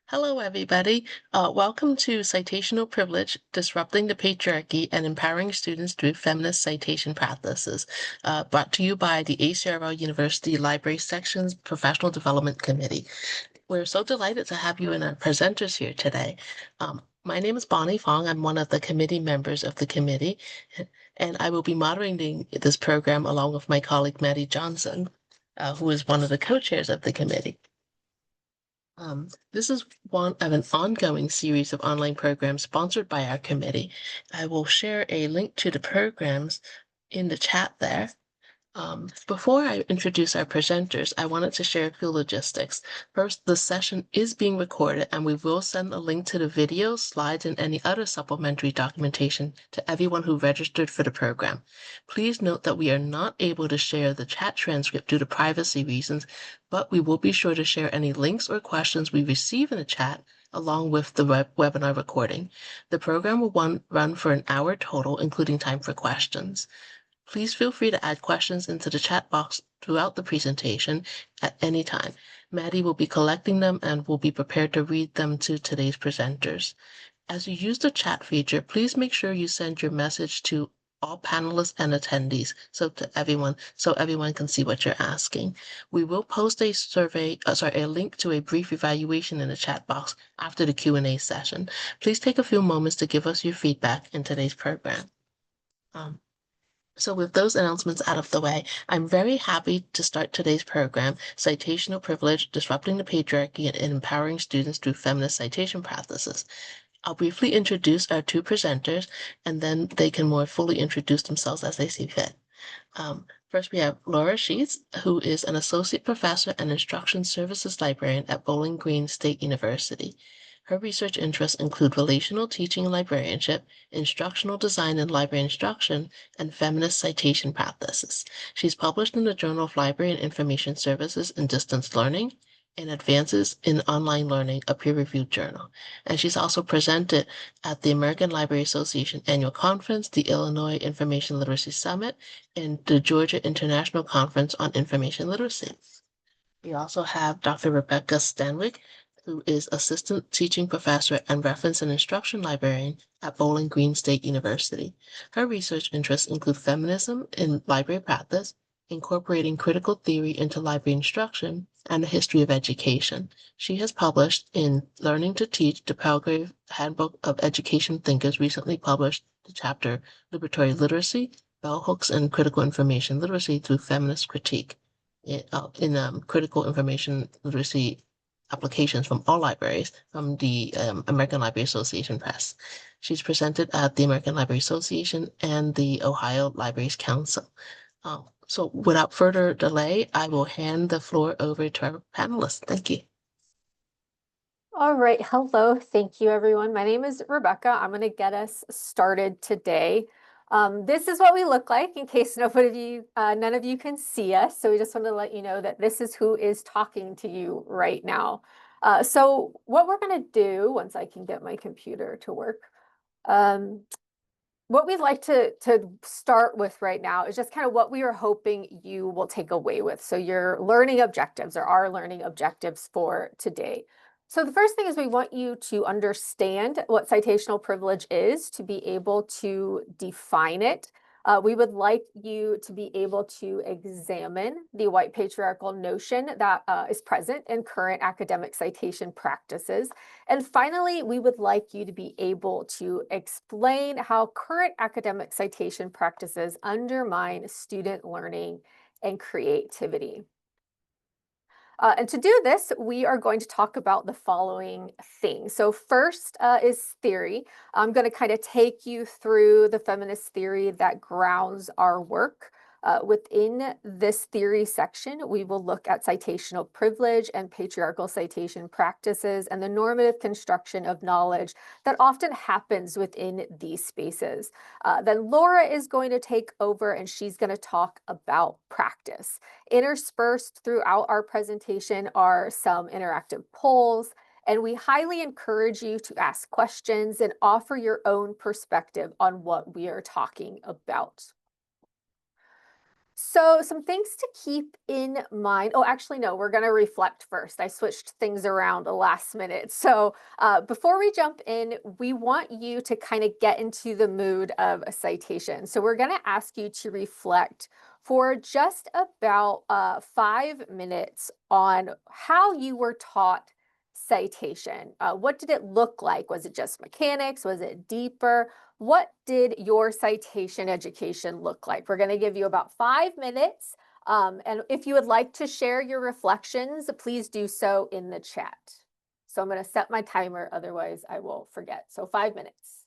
Hello, everybody. Welcome to Citational Privilege, Disrupting the Patriarchy and Empowering Students Through Feminist Citation Practices, brought to you by the ACRL University Library Section's Professional Development Committee. We're so delighted to have you in our presenters here today. My name is Bonnie Fong. I'm one of the committee members of the committee, and I will be moderating this program along with my colleague, Maddie Johnson, who is one of the co-chairs of the committee. This is one of an ongoing series of online programs sponsored by our committee. I will share a link to the programs in the chat there. Before I introduce our presenters, I wanted to share a few logistics. First, the session is being recorded, and we will send a link to the videos, slides, and any other supplementary documentation to everyone who registered for the program. Please note that we are not able to share the chat transcript due to privacy reasons, but we will be sure to share any links or questions we receive in the chat along with the webinar recording. The program will run for an hour total, including time for questions. Please feel free to add questions into the chat box throughout the presentation at any time. Maddie will be collecting them and will be prepared to read them to today's presenters. As you use the chat feature, please make sure you send your message to all panelists and attendees so everyone can see what you're asking. We will post a link to a brief evaluation in the chat box after the Q&A session. Please take a few moments to give us your feedback in today's program. So with those announcements out of the way, I'm very happy to start today's program, Citational Privilege, Disrupting the Patriarchy and Empowering Students Through Feminist Citation Practices. I'll briefly introduce our two presenters, and then they can more fully introduce themselves as they see fit. First, we have Laura Sheets, who is an associate professor and instruction services librarian at Bowling Green State University. Her research interests include relational teaching and librarianship, instructional design and library instruction, and feminist citation practices. She's published in the Journal of Library and Information Services in Distance Learning and Advances in Online Learning, a peer-reviewed journal. And she's also presented at the American Library Association Annual Conference, the Illinois Information Literacy Summit, and the Georgia International Conference on Information Literacy. We also have Dr. Rebecca Stanwick, who is Assistant Teaching Professor and Reference and Instruction Librarian at Bowling Green State University. Her research interests include feminism in library practice, incorporating critical theory into library instruction, and the history of education. She has published in Learning to Teach, the Palgrave Handbook of Education Thinkers, recently published the chapter Liberatory Literacy, Bellhooks and Critical Information Literacy Through Feminist Critique in Critical Information Literacy applications from all libraries from the American Library Association Press. She's presented at the American Library Association and the Ohio Libraries Council. So without further delay, I will hand the floor over to our panelists. Thank you. All right. Hello. Thank you, everyone. My name is Rebecca. I'm going to get us started today. This is what we look like in case none of you can see us. So we just want to let you know that this is who is talking to you right now. So what we're going to do, once I can get my computer to work, what we'd like to start with right now is just kind of what we are hoping you will take away with. So your learning objectives, or our learning objectives for today. So the first thing is we want you to understand what citational privilege is, to be able to define it. We would like you to be able to examine the white patriarchal notion that is present in current academic citation practices. And finally, we would like you to be able to explain how current academic citation practices undermine student learning and creativity. And to do this, we are going to talk about the following things. So first is theory. I'm going to kind of take you through the feminist theory that grounds our work. Within this theory section, we will look at citational privilege and patriarchal citation practices and the normative construction of knowledge that often happens within these spaces. Then Laura is going to take over and she's going to talk about practice. Interspersed throughout our presentation are some interactive polls, and we highly encourage you to ask questions and offer your own perspective on what we are talking about. So some things to keep in mind. Oh, actually, no, we're going to reflect first. I switched things around the last minute. So before we jump in, we want you to kind of get into the mood of a citation. So we're going to ask you to reflect for just about 5 minutes on how you were taught citation. What did it look like? Was it just mechanics? Was it deeper? What did your citation education look like? We're going to give you about 5 minutes. And if you would like to share your reflections, please do so in the chat. So I'm going to set my timer, otherwise I will forget. So 5 minutes.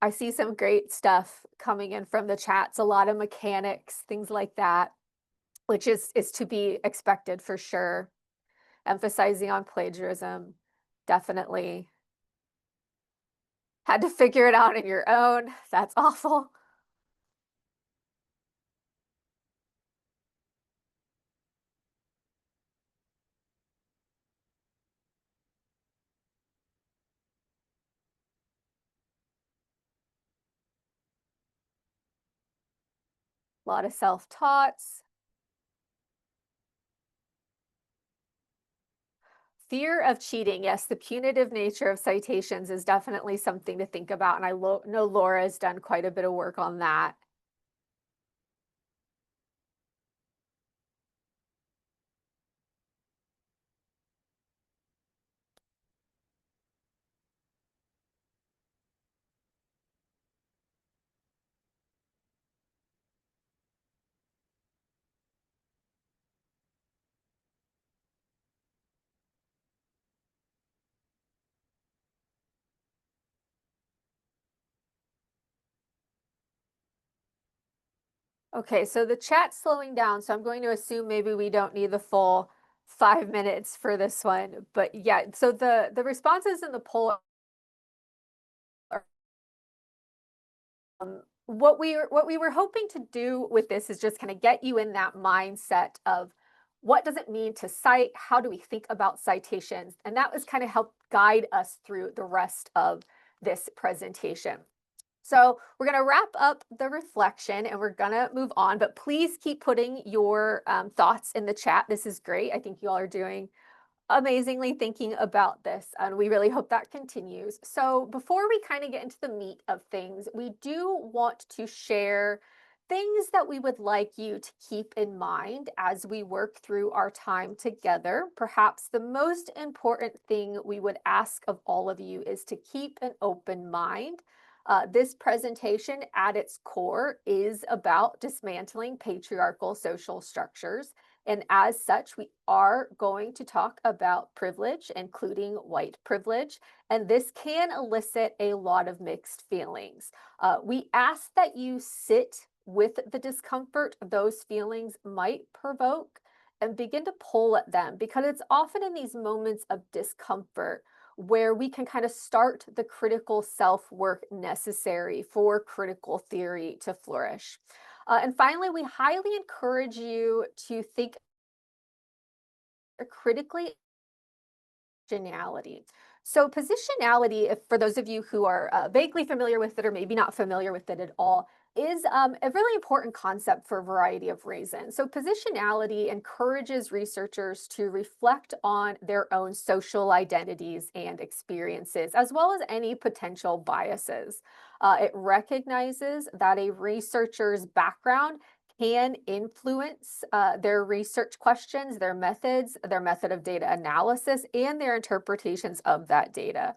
I see some great stuff coming in from the chats, a lot of mechanics, things like that, which is to be expected for sure. Emphasizing on plagiarism, definitely. Had to figure it out on your own. That's awful. A lot of self-taughts. Fear of cheating. Yes, the punitive nature of citations is definitely something to think about. And I know Laura has done quite a bit of work on that. Okay, so the chat's slowing down. So I'm going to assume maybe we don't need the full 5 minutes for this one. But yeah, so the responses in the poll are what we were hoping to do with this is just kind of get you in that mindset of what does it mean to cite? How do we think about citations? And that was kind of help guide us through the rest of this presentation. So we're going to wrap up the reflection and we're going to move on, but please keep putting your thoughts in the chat. This is great. I think you all are doing amazingly thinking about this, and we really hope that continues. So before we kind of get into the meat of things, we do want to share things that we would like you to keep in mind as we work through our time together. Perhaps the most important thing we would ask of all of you is to keep an open mind. This presentation at its core is about dismantling patriarchal social structures. And as such, we are going to talk about privilege, including white privilege, and this can elicit a lot of mixed feelings. We ask that you sit with the discomfort those feelings might provoke and begin to pull at them, because it's often in these moments of discomfort where we can kind of start the critical self-work necessary for critical theory to flourish. And finally, we highly encourage you to think critically positionality. So positionality, if for those of you who are vaguely familiar with it or maybe not familiar with it at all, is a really important concept for a variety of reasons. So, positionality encourages researchers to reflect on their own social identities and experiences, as well as any potential biases. It recognizes that a researcher's background can influence their research questions, their methods, their method of data analysis, and their interpretations of that data.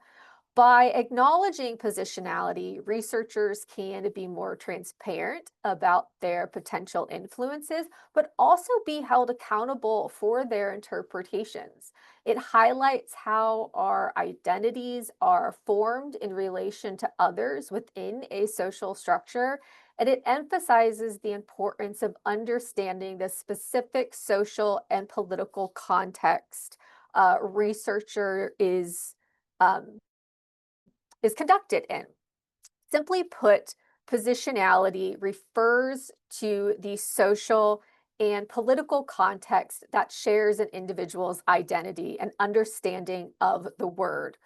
By acknowledging positionality, researchers can be more transparent about their potential influences, but also be held accountable for their interpretations. It highlights how our identities are formed in relation to others within a social structure, and it emphasizes the importance of understanding the specific social and political context researcher um, is conducted in. Simply put, positionality refers to the social and political context that shares an individual's identity and understanding of the word.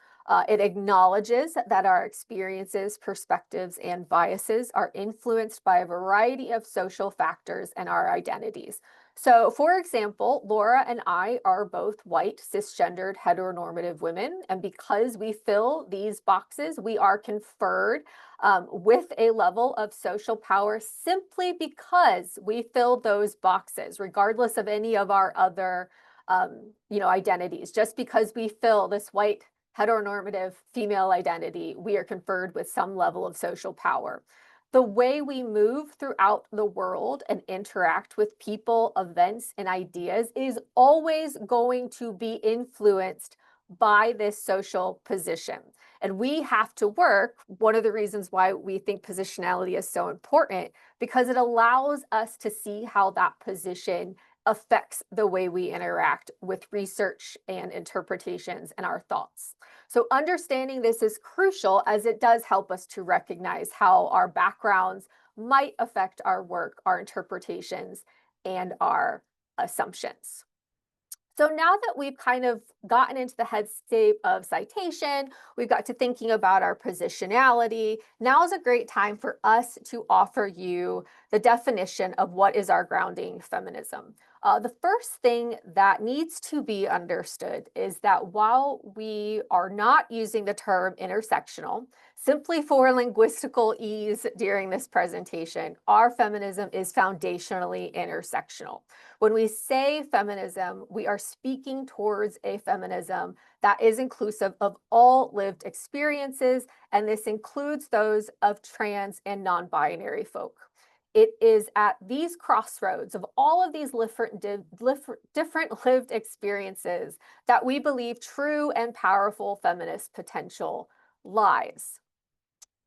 It acknowledges that our experiences, perspectives, and biases are influenced by a variety of social factors and our identities. So, for example, Laura and I are both white, cisgendered, heteronormative women. And because we fill these boxes, we are conferred with a level of social power simply because we fill those boxes, regardless of any of our other, identities. Just because we fill this white, heteronormative female identity, we are conferred with some level of social power. The way we move throughout the world and interact with people, events, and ideas is always going to be influenced by this social position. And we have to work. One of the reasons why we think positionality is so important, because it allows us to see how that position affects the way we interact with research and interpretations and our thoughts. So, understanding this is crucial as it does help us to recognize how our backgrounds might affect our work, our interpretations, and our assumptions. So now that we've kind of gotten into the headscape of citation, we've got to thinking about our positionality. Now is a great time for us to offer you the definition of what is our grounding feminism. The first thing that needs to be understood is that while we are not using the term intersectional, simply for linguistical ease during this presentation, our feminism is foundationally intersectional. When we say feminism, we are speaking towards a feminism that is inclusive of all lived experiences, and this includes those of trans and non-binary folk. It is at these crossroads of all of these different lived experiences that we believe true and powerful feminist potential lies.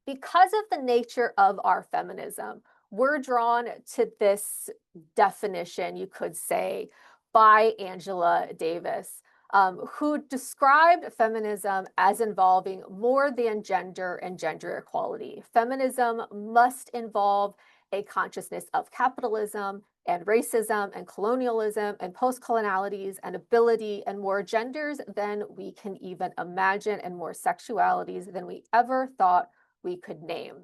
Because of the nature of our feminism, we're drawn to this definition, you could say, by Angela Davis, who described feminism as involving more than gender and gender equality. Feminism must involve a consciousness of capitalism and racism and colonialism and post-colonialities and ability and more genders than we can even imagine and more sexualities than we ever thought we could name.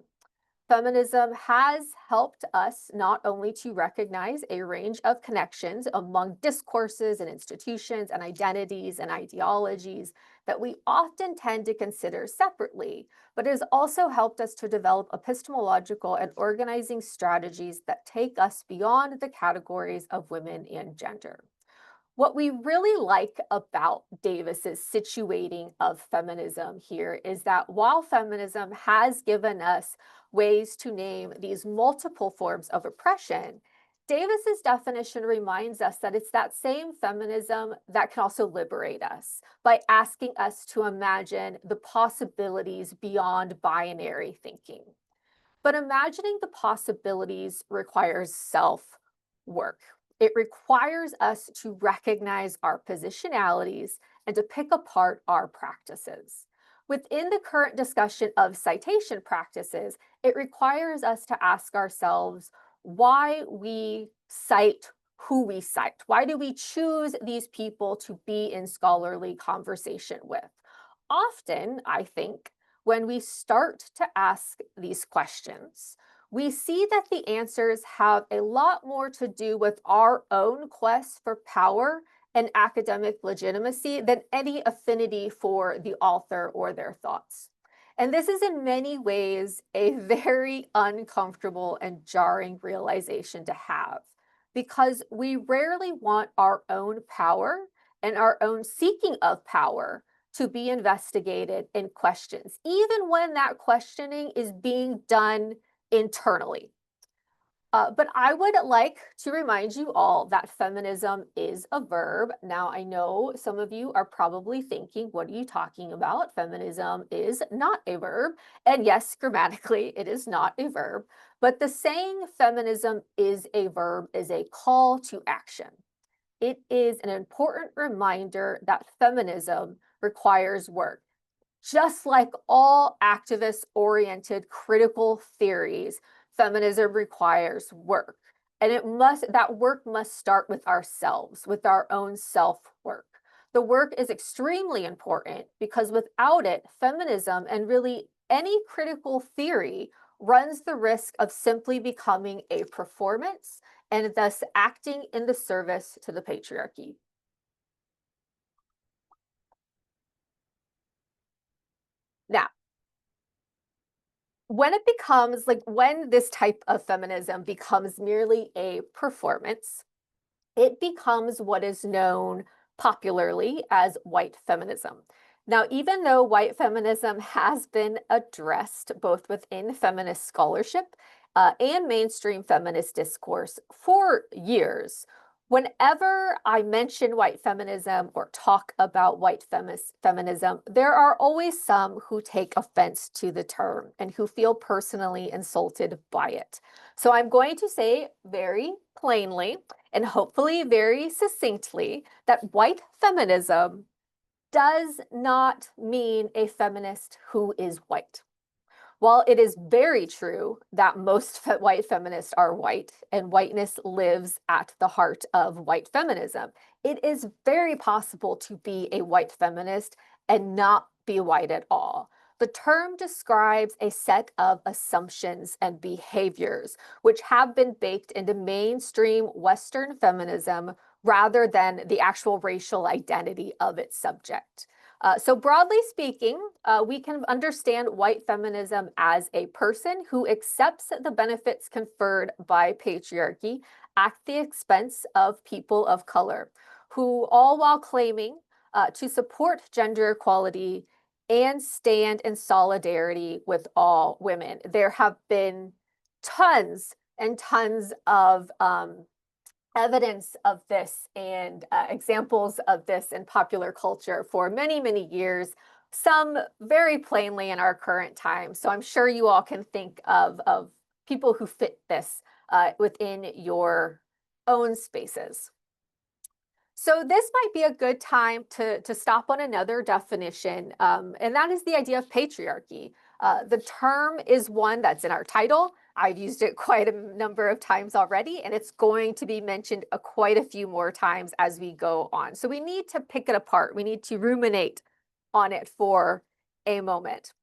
Feminism has helped us not only to recognize a range of connections among discourses and institutions and identities and ideologies that we often tend to consider separately, but it has also helped us to develop epistemological and organizing strategies that take us beyond the categories of women and gender. What we really like about Davis's situating of feminism here is that while feminism has given us ways to name these multiple forms of oppression, Davis's definition reminds us that it's that same feminism that can also liberate us by asking us to imagine the possibilities beyond binary thinking. But imagining the possibilities requires self work. It requires us to recognize our positionalities and to pick apart our practices. Within the current discussion of citation practices, it requires us to ask ourselves why we cite who we cite. Why do we choose these people to be in scholarly conversation with? Often, I think, when we start to ask these questions, we see that the answers have a lot more to do with our own quest for power and academic legitimacy than any affinity for the author or their thoughts. And this is in many ways a very uncomfortable and jarring realization to have, because we rarely want our own power and our own seeking of power to be investigated in questions, even when that questioning is being done internally. But I would like to remind you all that feminism is a verb. Now, I know some of you are probably thinking, what are you talking about? Feminism is not a verb. And yes, grammatically, it is not a verb. But the saying feminism is a verb is a call to action. It is an important reminder that feminism requires work. Just like all activist-oriented critical theories, feminism requires work. And that work must start with ourselves, with our own self-work. The work is extremely important because without it, feminism and really any critical theory runs the risk of simply becoming a performance and thus acting in the service to the patriarchy. Now, when this type of feminism becomes merely a performance, it becomes what is known popularly as white feminism. Now, even though white feminism has been addressed both within feminist scholarship and mainstream feminist discourse for years, whenever I mention white feminism or talk about white feminism, there are always some who take offense to the term and who feel personally insulted by it. So I'm going to say very plainly and hopefully very succinctly that white feminism does not mean a feminist who is white. While it is very true that most white feminists are white and whiteness lives at the heart of white feminism, it is very possible to be a white feminist and not be white at all. The term describes a set of assumptions and behaviors which have been baked into mainstream Western feminism rather than the actual racial identity of its subject. So broadly speaking, we can understand white feminism as a person who accepts the benefits conferred by patriarchy at the expense of people of color, who all while claiming to support gender equality and stand in solidarity with all women. There have been tons and tons of evidence of this and examples of this in popular culture for many, many years, some very plainly in our current time. So I'm sure you all can think of people who fit this within your own spaces. So this might be a good time to stop on another definition, and that is the idea of patriarchy. The term is one that's in our title. I've used it quite a number of times already, and it's going to be mentioned quite a few more times as we go on. So we need to pick it apart. We need to ruminate on it for a moment.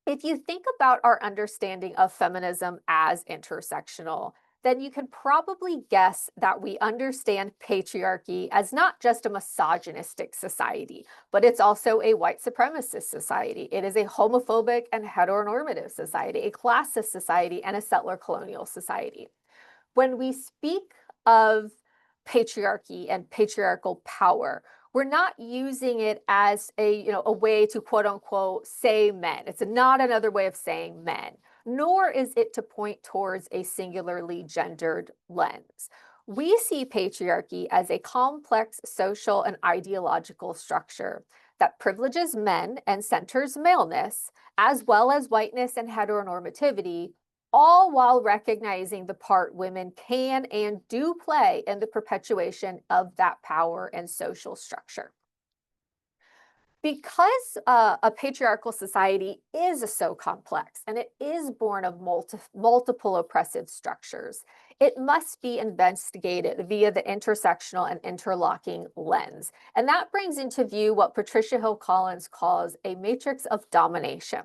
If you think about our understanding of feminism as intersectional, then you can probably guess that we understand patriarchy as not just a misogynistic society, but it's also a white supremacist society. It is a homophobic and heteronormative society, a classist society, and a settler colonial society. When we speak of patriarchy and patriarchal power, we're not using it as a way to quote unquote say men. It's not another way of saying men, nor is it to point towards a singularly gendered lens. We see patriarchy as a complex social and ideological structure that privileges men and centers maleness, as well as whiteness and heteronormativity, all while recognizing the part women can and do play in the perpetuation of that power and social structure. Because a patriarchal society is so complex and it is born of multiple oppressive structures, it must be investigated via the intersectional and interlocking lens. And that brings into view what Patricia Hill Collins calls a matrix of domination.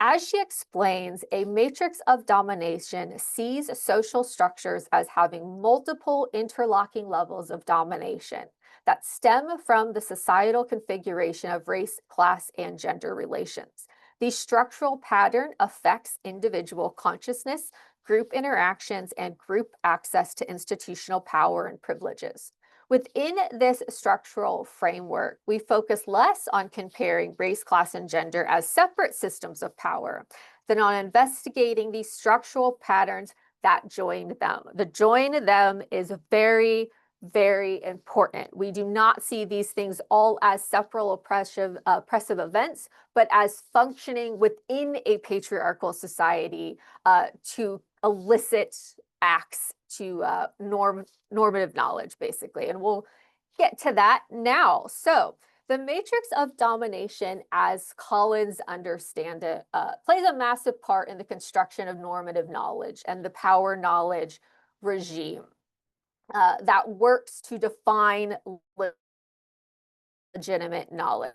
As she explains, a matrix of domination sees social structures as having multiple interlocking levels of domination that stem from the societal configuration of race, class, and gender relations. The structural pattern affects individual consciousness, group interactions, and group access to institutional power and privileges. Within this structural framework, we focus less on comparing race, class, and gender as separate systems of power than on investigating these structural patterns that join them. The join them is very, very important. We do not see these things all as separate oppressive events, but as functioning within a patriarchal society to elicit acts to normative knowledge, basically. And we'll get to that now. So the matrix of domination, as Collins understand it, plays a massive part in the construction of normative knowledge and the power knowledge regime that works to define legitimate knowledge.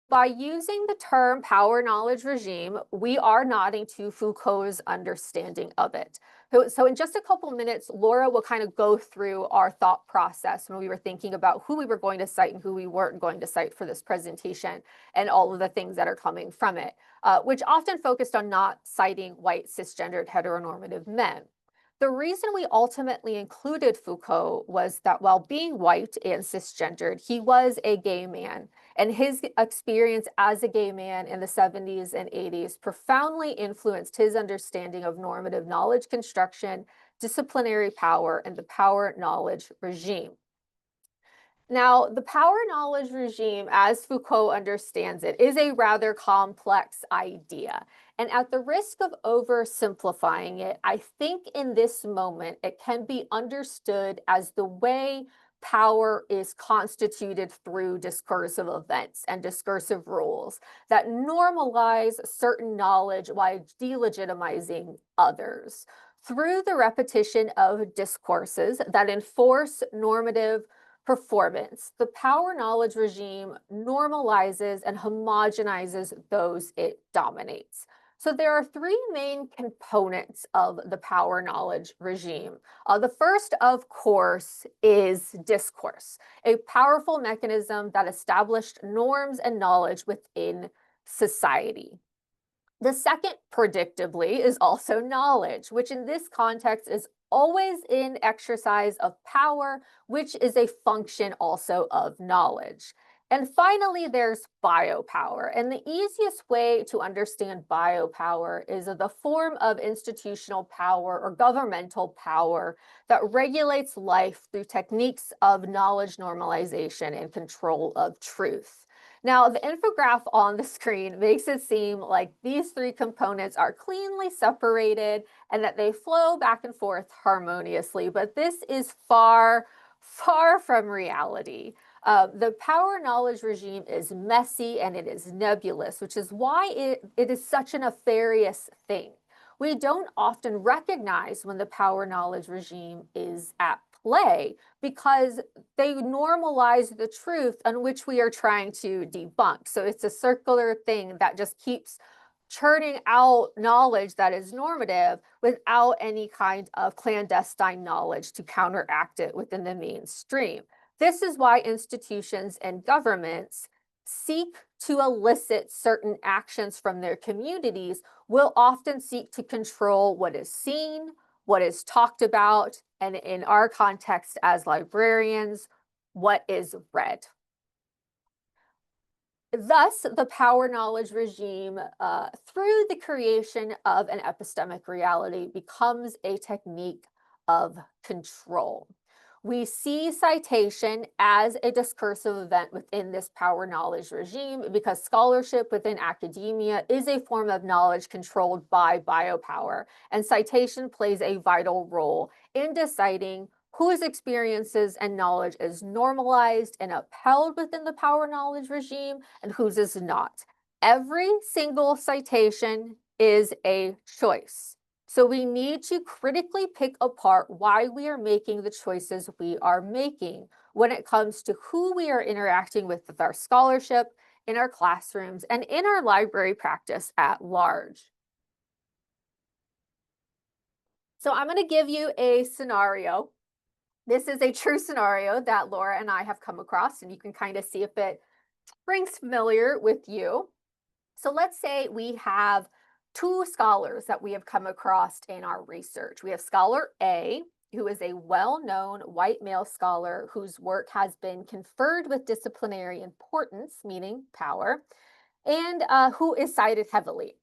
By using the term power knowledge regime, we are nodding to Foucault's understanding of it. So in just a couple minutes, Laura will kind of go through our thought process when we were thinking about who we were going to cite and who we weren't going to cite for this presentation and all of the things that are coming from it, which often focused on not citing white cisgendered heteronormative men. The reason we ultimately included Foucault was that while being white and cisgendered, he was a gay man. And his experience as a gay man in the 70s and 80s profoundly influenced his understanding of normative knowledge construction, disciplinary power, and the power knowledge regime. Now, the power knowledge regime, as Foucault understands it, is a rather complex idea. And at the risk of oversimplifying it, I think in this moment it can be understood as the way power is constituted through discursive events and discursive rules that normalize certain knowledge while delegitimizing others. Through the repetition of discourses that enforce normative performance, the power knowledge regime normalizes and homogenizes those it dominates. So there are three main components of the power knowledge regime. The first, of course, is discourse, a powerful mechanism that established norms and knowledge within society. The second, predictably, is also knowledge, which in this context is always in exercise of power, which is a function also of knowledge. And finally, there's biopower. And the easiest way to understand biopower is the form of institutional power or governmental power that regulates life through techniques of knowledge normalization and control of truth. Now, the infograph on the screen makes it seem like these three components are cleanly separated and that they flow back and forth harmoniously, but this is far, far from reality. The power knowledge regime is messy and it is nebulous, which is why it is such a nefarious thing. We don't often recognize when the power knowledge regime is at play because they normalize the truth on which we are trying to debunk. So it's a circular thing that just keeps churning out knowledge that is normative without any kind of clandestine knowledge to counteract it within the mainstream. This is why institutions and governments seek to elicit certain actions from their communities, will often seek to control what is seen, what is talked about, and in our context as librarians, what is read. Thus, the power knowledge regime, through the creation of an epistemic reality, becomes a technique of control. We see citation as a discursive event within this power knowledge regime because scholarship within academia is a form of knowledge controlled by biopower, and citation plays a vital role in deciding whose experiences and knowledge is normalized and upheld within the power knowledge regime and whose is not. Every single citation is a choice. So we need to critically pick apart why we are making the choices we are making when it comes to who we are interacting with our scholarship in our classrooms, and in our library practice at large. So I'm going to give you a scenario. This is a true scenario that Laura and I have come across, and you can kind of see if it rings familiar with you. So let's say we have two scholars that we have come across in our research. We have scholar A, who is a well-known white male scholar whose work has been conferred with disciplinary importance, meaning power, and who is cited heavily.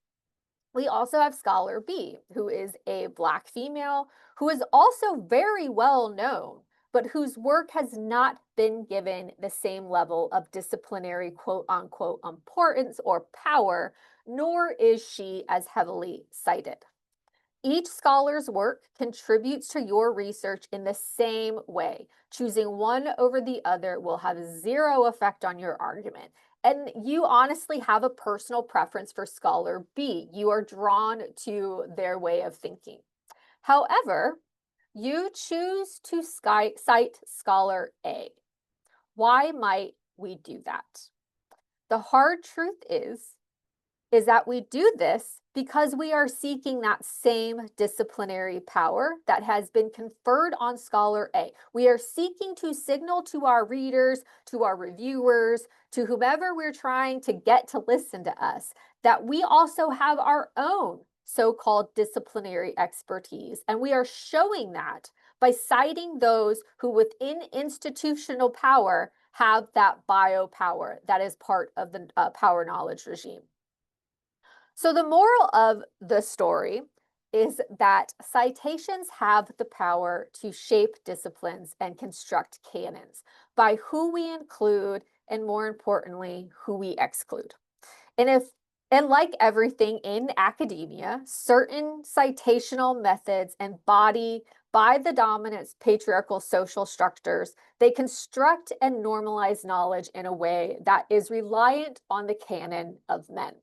We also have scholar B, who is a Black female who is also very well known, but whose work has not been given the same level of disciplinary quote unquote importance or power, nor is she as heavily cited. Each scholar's work contributes to your research in the same way. Choosing one over the other will have zero effect on your argument. And you honestly have a personal preference for scholar B. You are drawn to their way of thinking. However, you choose to cite scholar A. Why might we do that? The hard truth is that we do this because we are seeking that same disciplinary power that has been conferred on scholar A. We are seeking to signal to our readers, to our reviewers, to whomever we're trying to get to listen to us, that we also have our own so-called disciplinary expertise. And we are showing that by citing those who within institutional power have that biopower that is part of the power knowledge regime. So the moral of the story is that citations have the power to shape disciplines and construct canons by who we include and, more importantly, who we exclude. And like everything in academia, certain citational methods embody by the dominant patriarchal social structures, they construct and normalize knowledge in a way that is reliant on the canon of men.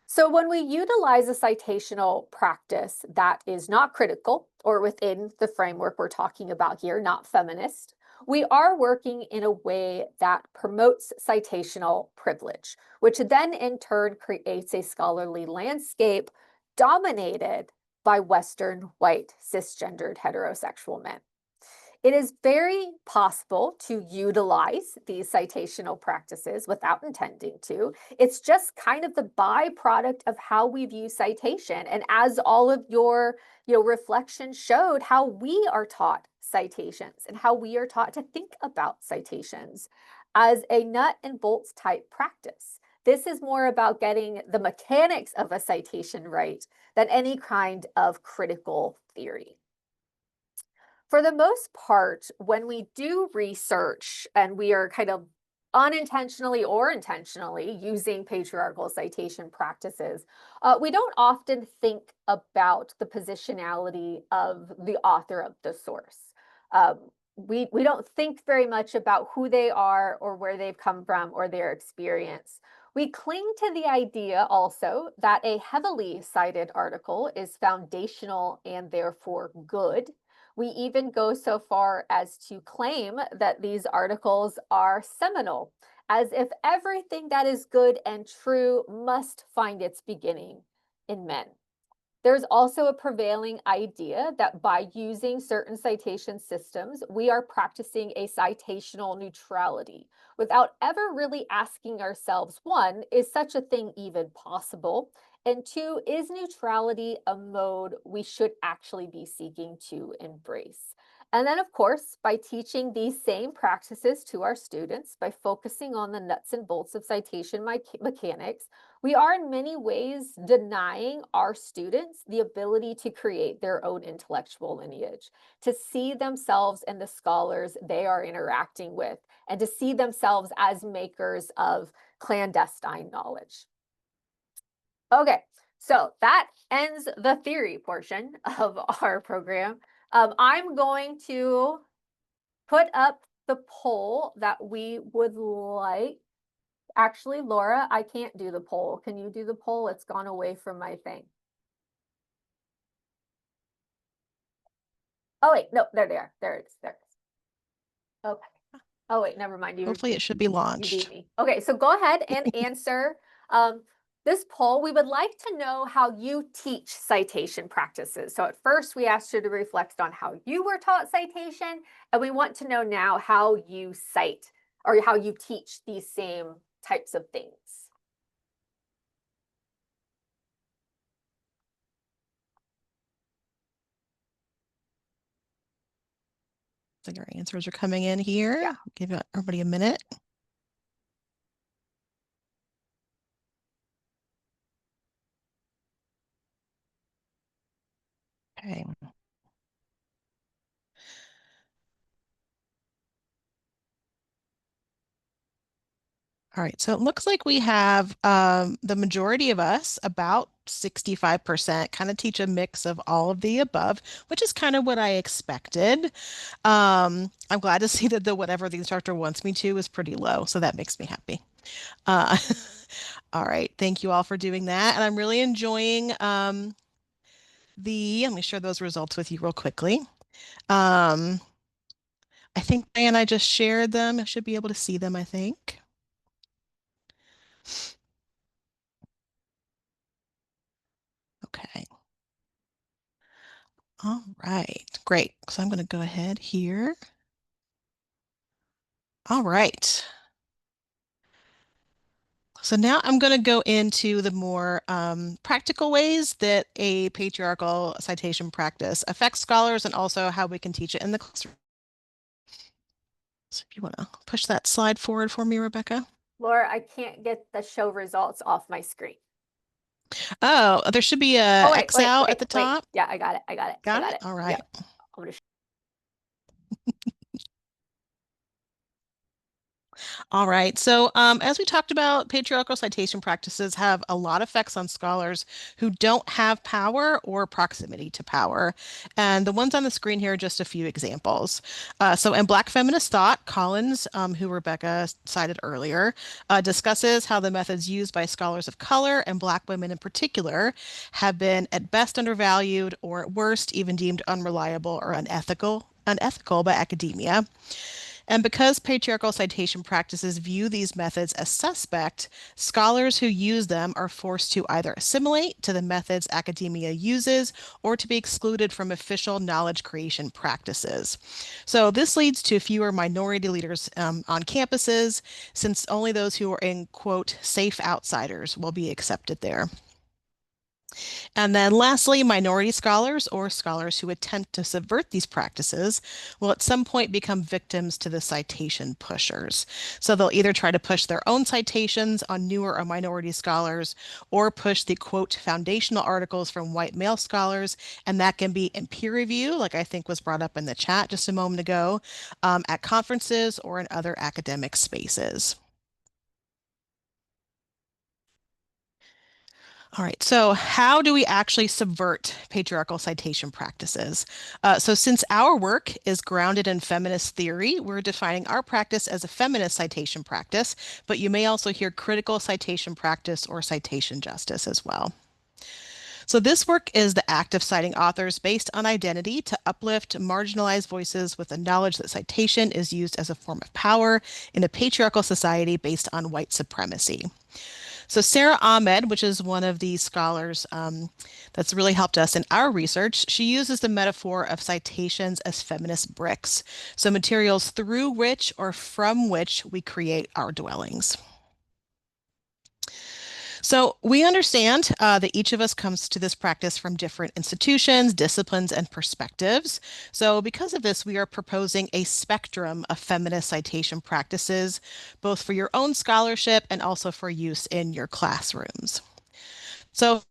So when we utilize a citational practice that is not critical or within the framework we're talking about here, not feminist, we are working in a way that promotes citational privilege, which then in turn creates a scholarly landscape dominated by Western, white, cisgendered, heterosexual men. It is very possible to utilize these citational practices without intending to. It's just kind of the byproduct of how we view citation. And as all of your reflections showed, how we are taught citations and how we are taught to think about citations as a nut and bolts type practice. This is more about getting the mechanics of a citation right than any kind of critical theory. For the most part, when we do research and we are kind of unintentionally or intentionally using patriarchal citation practices, we don't often think about the positionality of the author of the source. We don't think very much about who they are or where they've come from or their experience. We cling to the idea also that a heavily cited article is foundational and therefore good. We even go so far as to claim that these articles are seminal, as if everything that is good and true must find its beginning in men. There's also a prevailing idea that by using certain citation systems, we are practicing a citational neutrality without ever really asking ourselves, one, is such a thing even possible? And two, is neutrality a mode we should actually be seeking to embrace? And then, of course, by teaching these same practices to our students, by focusing on the nuts and bolts of citation mechanics, we are in many ways denying our students the ability to create their own intellectual lineage, to see themselves and the scholars they are interacting with, and to see themselves as makers of clandestine knowledge. Okay, so that ends the theory portion of our program. I'm going to put up the poll that we would like. Actually, Laura, I can't do the poll. Can you do the poll? It's gone away from my thing. Oh, wait, no, there they are. There it is. There it is. Okay. Oh, wait, never mind. Hopefully it should be You launched. beat me. Okay, so go ahead and answer this poll. We would like to know how you teach citation practices. So at first we asked you to reflect on how you were taught citation, and we want to know now how you cite or how you teach these same types of things. So your answers are coming in here. Yeah. Give everybody a minute. Okay. All right, so it looks like we have the majority of us, about 65%, kind of teach a mix of all of the above, which is kind of what I expected. I'm glad to see that the whatever the instructor wants me to is pretty low, so that makes me happy. Uh, all right, thank you all for doing that. And I'm really enjoying let me share those results with you real quickly. I think Diane and I just shared them. I should be able to see them, I think. Okay. All right, great. So I'm going to go ahead here. All right. So now I'm going to go into the more practical ways that a patriarchal citation practice affects scholars and also how we can teach it in the classroom. So if you want to push that slide forward for me, Rebecca. Laura, I can't get the show results off my screen. Oh, there should be a X out at the top. Yeah, I got it. I got it. Got I got it? it. All right. Yep. I'm gonna All right. So, as we talked about, patriarchal citation practices have a lot of effects on scholars who don't have power or proximity to power. And the ones on the screen here are just a few examples. So, in Black Feminist Thought, Collins, who Rebecca cited earlier, discusses how the methods used by scholars of color and Black women in particular have been at best undervalued or at worst even deemed unreliable or unethical by academia. And because patriarchal citation practices view these methods as suspect, scholars who use them are forced to either assimilate to the methods academia uses or to be excluded from official knowledge creation practices. So this leads to fewer minority leaders on campuses, since only those who are in, quote, safe outsiders will be accepted there. And then lastly, minority scholars or scholars who attempt to subvert these practices will at some point become victims to the citation pushers. So they'll either try to push their own citations on newer or minority scholars or push the quote foundational articles from white male scholars. And that can be in peer review, like I think was brought up in the chat just a moment ago, at conferences or in other academic spaces. All right, so how do we actually subvert patriarchal citation practices? So since our work is grounded in feminist theory, we're defining our practice as a feminist citation practice, but you may also hear critical citation practice or citation justice as well. So this work is the act of citing authors based on identity to uplift marginalized voices with the knowledge that citation is used as a form of power in a patriarchal society based on white supremacy. So Sarah Ahmed, which is one of the scholars that's really helped us in our research, she uses the metaphor of citations as feminist bricks, so materials through which or from which we create our dwellings. So we understand that each of us comes to this practice from different institutions, disciplines, and perspectives. So because of this, we are proposing a spectrum of feminist citation practices, both for your own scholarship and also for use in your classrooms. So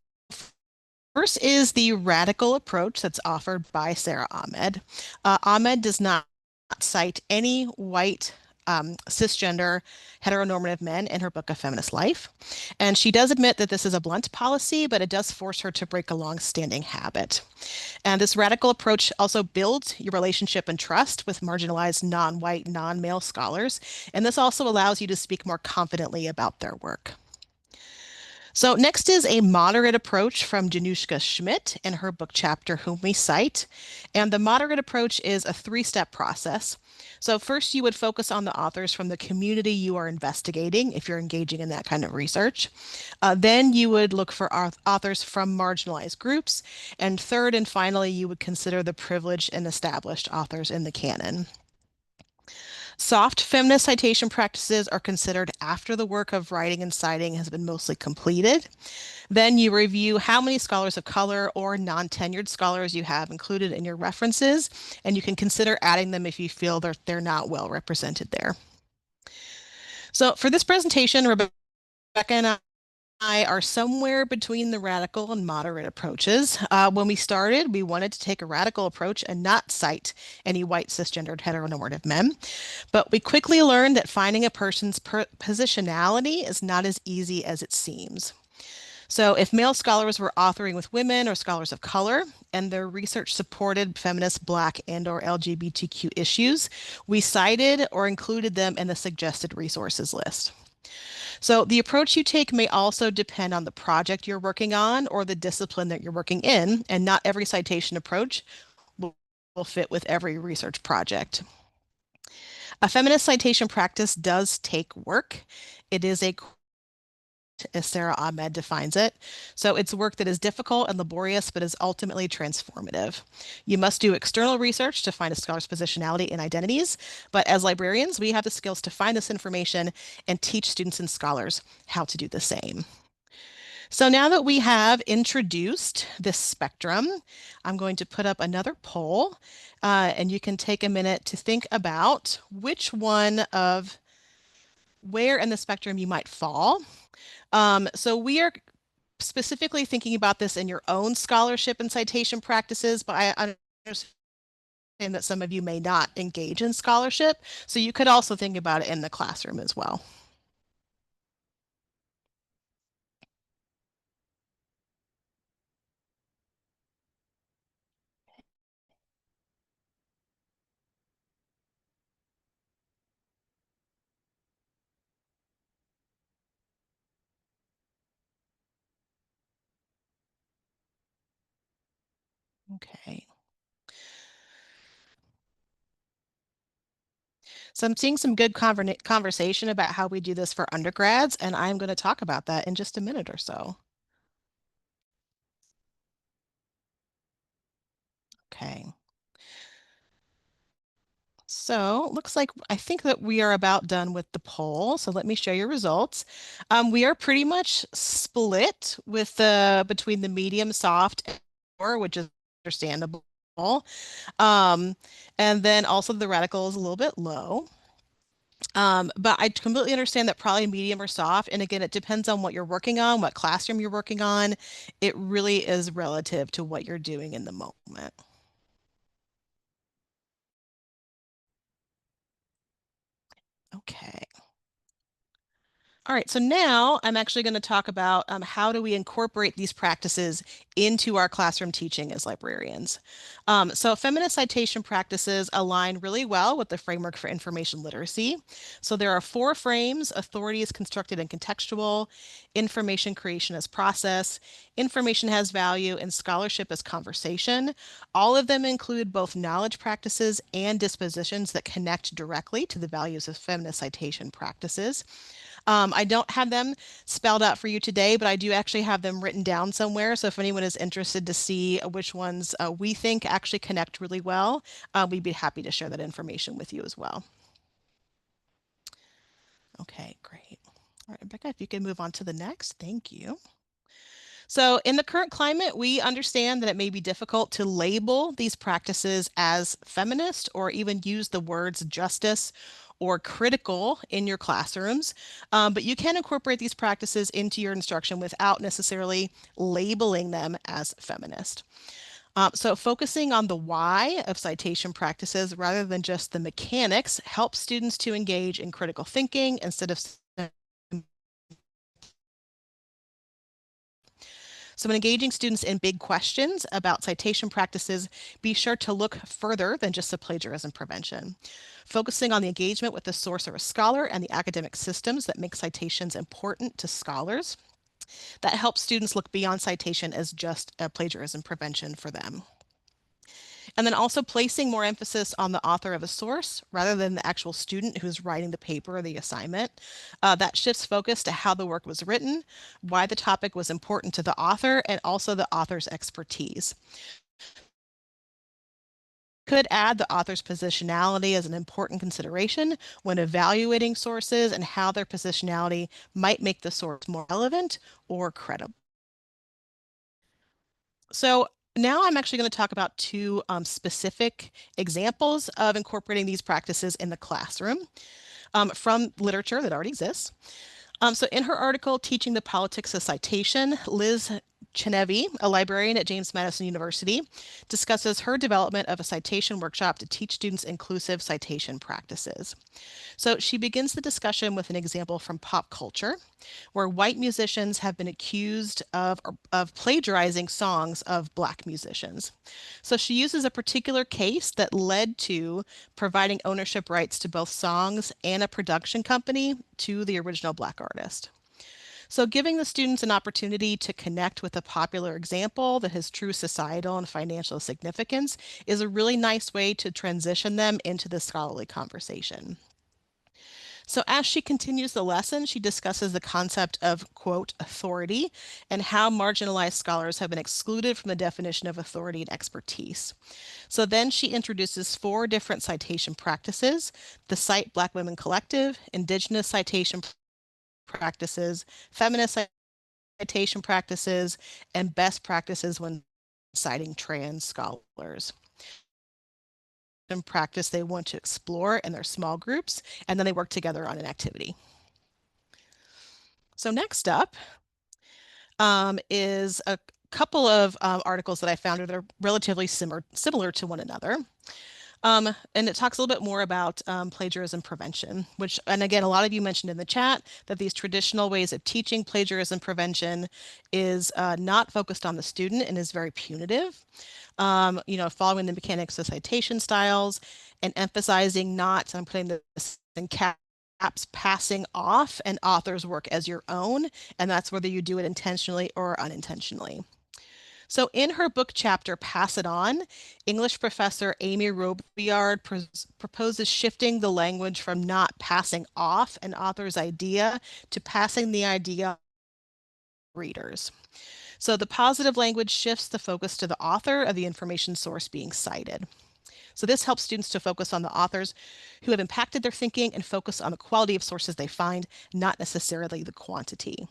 first is the radical approach that's offered by Sarah Ahmed. Ahmed does not cite any white cisgender heteronormative men in her book of feminist life. And she does admit that this is a blunt policy, but it does force her to break a long-standing habit. And this radical approach also builds your relationship and trust with marginalized non-white, non-male scholars. And this also allows you to speak more confidently about their work. So next is a moderate approach from Januszka Schmidt in her book chapter, Whom We Cite. And the moderate approach is a three-step process. So first you would focus on the authors from the community you are investigating if you're engaging in that kind of research. Then you would look for authors from marginalized groups. And third and finally, you would consider the privileged and established authors in the canon. Soft feminist citation practices are considered after the work of writing and citing has been mostly completed. Then you review how many scholars of color or non-tenured scholars you have included in your references, and you can consider adding them if you feel they're not well represented there. So for this presentation, Rebecca and I are somewhere between the radical and moderate approaches. When we started, we wanted to take a radical approach and not cite any white cisgendered heteronormative men. But we quickly learned that finding a person's positionality is not as easy as it seems. So if male scholars were authoring with women or scholars of color and their research supported feminist, Black, and/or LGBTQ issues, we cited or included them in the suggested resources list. So the approach you take may also depend on the project you're working on or the discipline that you're working in, and not every citation approach will fit with every research project. A feminist citation practice does take work. It is as Sarah Ahmed defines it. So it's work that is difficult and laborious, but is ultimately transformative. You must do external research to find a scholar's positionality and identities, but as librarians, we have the skills to find this information and teach students and scholars how to do the same. So now that we have introduced this spectrum, I'm going to put up another poll, and you can take a minute to think about which one of where in the spectrum you might fall. So we are specifically thinking about this in your own scholarship and citation practices, but I understand that some of you may not engage in scholarship, so you could also think about it in the classroom as well. Okay. So I'm seeing some good conversation about how we do this for undergrads, and I'm going to talk about that in just a minute or so. Okay. So looks like I think that we are about done with the poll. So let me show you results. We are pretty much split with between the medium, soft, and lower, which is understandable. Um, and then also the radical is a little bit low. But I completely understand that probably medium or soft. And again, it depends on what you're working on, what classroom you're working on. It really is relative to what you're doing in the moment. Okay. All right, so now I'm actually going to talk about how do we incorporate these practices into our classroom teaching as librarians. So feminist citation practices align really well with the framework for information literacy. So there are four frames: authority is constructed and contextual, information creation as process, information has value, and scholarship as conversation. All of them include both knowledge practices and dispositions that connect directly to the values of feminist citation practices. I don't have them spelled out for you today, but I do actually have them written down somewhere. So if anyone is interested to see which ones we think actually connect really well, we'd be happy to share that information with you as well. Okay, great. All right, Rebecca, if you can move on to the next, thank you. So in the current climate, we understand that it may be difficult to label these practices as feminist or even use the words justice or critical in your classrooms, but you can incorporate these practices into your instruction without necessarily labeling them as feminist. So focusing on the why of citation practices rather than just the mechanics helps students to engage in critical thinking instead of So when engaging students in big questions about citation practices, be sure to look further than just the plagiarism prevention. Focusing on the engagement with the source or a scholar and the academic systems that make citations important to scholars. that helps students look beyond citation as just a plagiarism prevention for them. And then also placing more emphasis on the author of a source rather than the actual student who's writing the paper or the assignment. That shifts focus to how the work was written, why the topic was important to the author, and also the author's expertise. Could add the author's positionality as an important consideration when evaluating sources and how their positionality might make the source more relevant or credible. So now I'm actually going to talk about two specific examples of incorporating these practices in the classroom from literature that already exists. So in her article, Teaching the Politics of Citation, Liz Chenevi, a librarian at James Madison University, discusses her development of a citation workshop to teach students inclusive citation practices. So she begins the discussion with an example from pop culture, where white musicians have been accused of plagiarizing songs of Black musicians. So she uses a particular case that led to providing ownership rights to both songs and a production company to the original Black artist. So giving the students an opportunity to connect with a popular example that has true societal and financial significance is a really nice way to transition them into the scholarly conversation. So as she continues the lesson, she discusses the concept of, quote, authority and how marginalized scholars have been excluded from the definition of authority and expertise. So then she introduces 4 different citation practices: the Cite Black Women Collective, Indigenous citation practices, feminist citation practices, and best practices when citing trans scholars. And practice they want to explore in their small groups, and then they work together on an activity. So next up is a couple of articles that I found that are relatively similar to one another. And it talks a little bit more about plagiarism prevention, which, and again, a lot of you mentioned in the chat that these traditional ways of teaching plagiarism prevention is not focused on the student and is very punitive. Following the mechanics of citation styles and emphasizing not, I'm putting this in caps, passing off an author's work as your own, and that's whether you do it intentionally or unintentionally. So in her book chapter, Pass It On, English professor Amy Robillard proposes shifting the language from not passing off an author's idea to passing the idea to readers. So the positive language shifts the focus to the author of the information source being cited. So this helps students to focus on the authors who have impacted their thinking and focus on the quality of sources they find, not necessarily the quantity.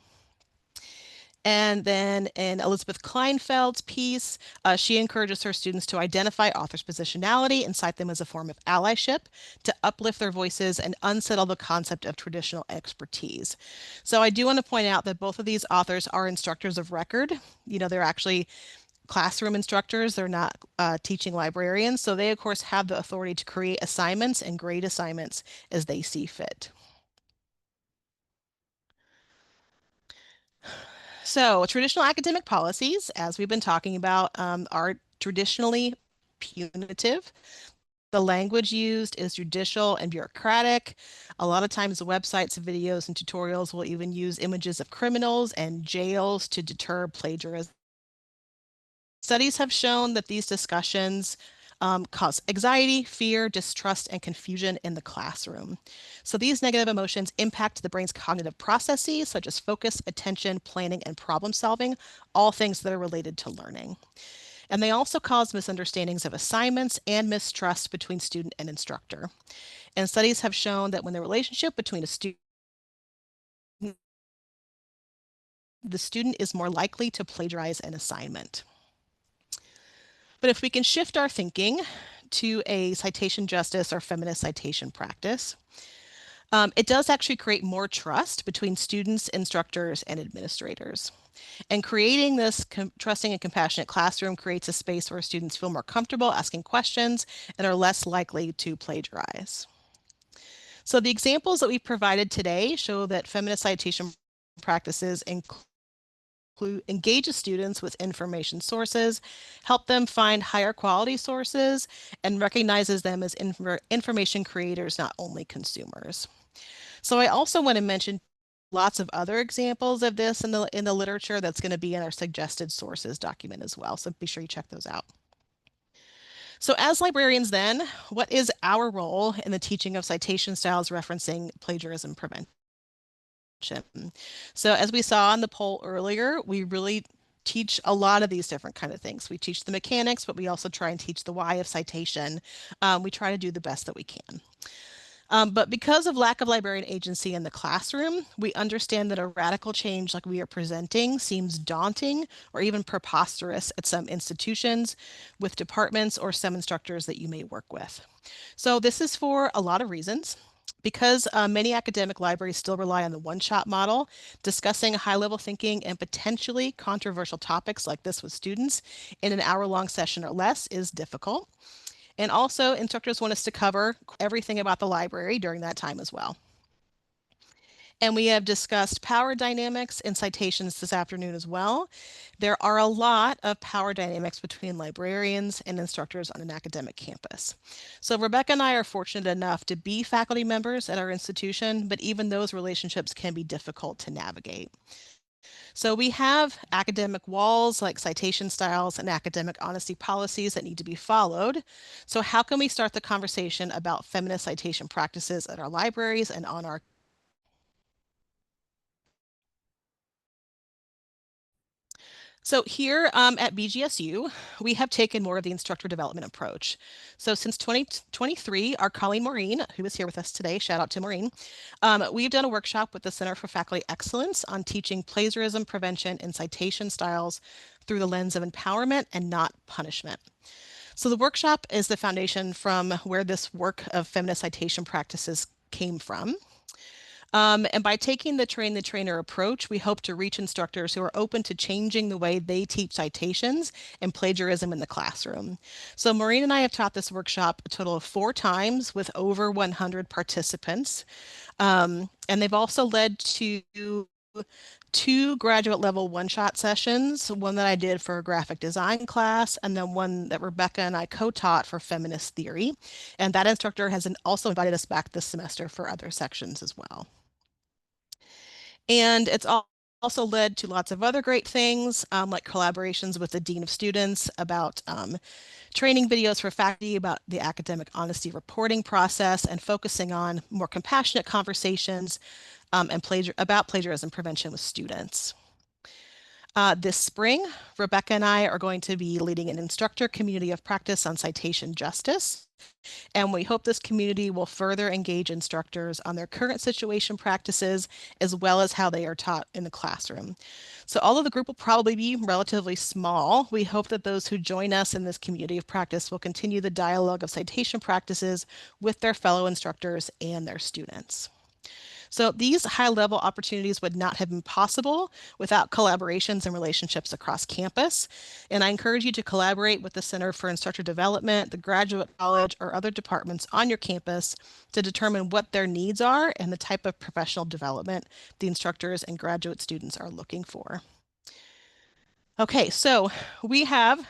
And then in Elizabeth Kleinfeld's piece, she encourages her students to identify authors' positionality and cite them as a form of allyship to uplift their voices and unsettle the concept of traditional expertise. So I do want to point out that both of these authors are instructors of record. They're actually classroom instructors. They're not teaching librarians. So they, of course, have the authority to create assignments and grade assignments as they see fit. So traditional academic policies, as we've been talking about, are traditionally punitive. The language used is judicial and bureaucratic. A lot of times the websites, videos, and tutorials will even use images of criminals and jails to deter plagiarism. Studies have shown that these discussions cause anxiety, fear, distrust, and confusion in the classroom. So these negative emotions impact the brain's cognitive processes, such as focus, attention, planning, and problem solving, all things that are related to learning. And they also cause misunderstandings of assignments and mistrust between student and instructor. And studies have shown that when the relationship between a student the student is more likely to plagiarize an assignment. But if we can shift our thinking to a citation justice or feminist citation practice, it does actually create more trust between students, instructors, and administrators. And creating this trusting and compassionate classroom creates a space where students feel more comfortable asking questions and are less likely to plagiarize. So the examples that we provided today show that feminist citation practices engages students with information sources, help them find higher quality sources, and recognizes them as information creators, not only consumers. So I also want to mention lots of other examples of this in the literature that's going to be in our suggested sources document as well. So be sure you check those out. So as librarians then, what is our role in the teaching of citation styles referencing plagiarism prevention? So as we saw on the poll earlier, we really teach a lot of these different kind of things. We teach the mechanics, but we also try and teach the why of citation. We try to do the best that we can. But because of lack of librarian agency in the classroom, we understand that a radical change like we are presenting seems daunting or even preposterous at some institutions, with departments or some instructors that you may work with. So this is for a lot of reasons. Because many academic libraries still rely on the one-shot model, discussing high-level thinking and potentially controversial topics like this with students in an hour-long session or less is difficult. And also, instructors want us to cover everything about the library during that time as well. And we have discussed power dynamics in citations this afternoon as well. There are a lot of power dynamics between librarians and instructors on an academic campus. So Rebecca and I are fortunate enough to be faculty members at our institution, but even those relationships can be difficult to navigate. So we have academic walls like citation styles and academic honesty policies that need to be followed. So how can we start the conversation about feminist citation practices at our libraries and on our So here at BGSU, we have taken more of the instructor development approach. So since 2023, our colleague Maureen, who is here with us today, shout out to Maureen, we've done a workshop with the Center for Faculty Excellence on teaching plagiarism prevention and citation styles through the lens of empowerment and not punishment. So the workshop is the foundation from where this work of feminist citation practices came from. And by taking the train the trainer approach, we hope to reach instructors who are open to changing the way they teach citations and plagiarism in the classroom. So Maureen and I have taught this workshop a total of 4 times with over 100 participants. And they've also led to 2 graduate level one-shot sessions, one that I did for a graphic design class, and then one that Rebecca and I co-taught for feminist theory. And that instructor has also invited us back this semester for other sections as well. And it's also led to lots of other great things, like collaborations with the Dean of Students about training videos for faculty about the academic honesty reporting process and focusing on more compassionate conversations about plagiarism prevention with students. This spring, Rebecca and I are going to be leading an instructor community of practice on citation justice. And we hope this community will further engage instructors on their current situation practices, as well as how they are taught in the classroom. So although the group will probably be relatively small, we hope that those who join us in this community of practice will continue the dialogue of citation practices with their fellow instructors and their students. So these high-level opportunities would not have been possible without collaborations and relationships across campus. And I encourage you to collaborate with the Center for Instructor Development, the Graduate College, or other departments on your campus to determine what their needs are and the type of professional development the instructors and graduate students are looking for. Okay, so we have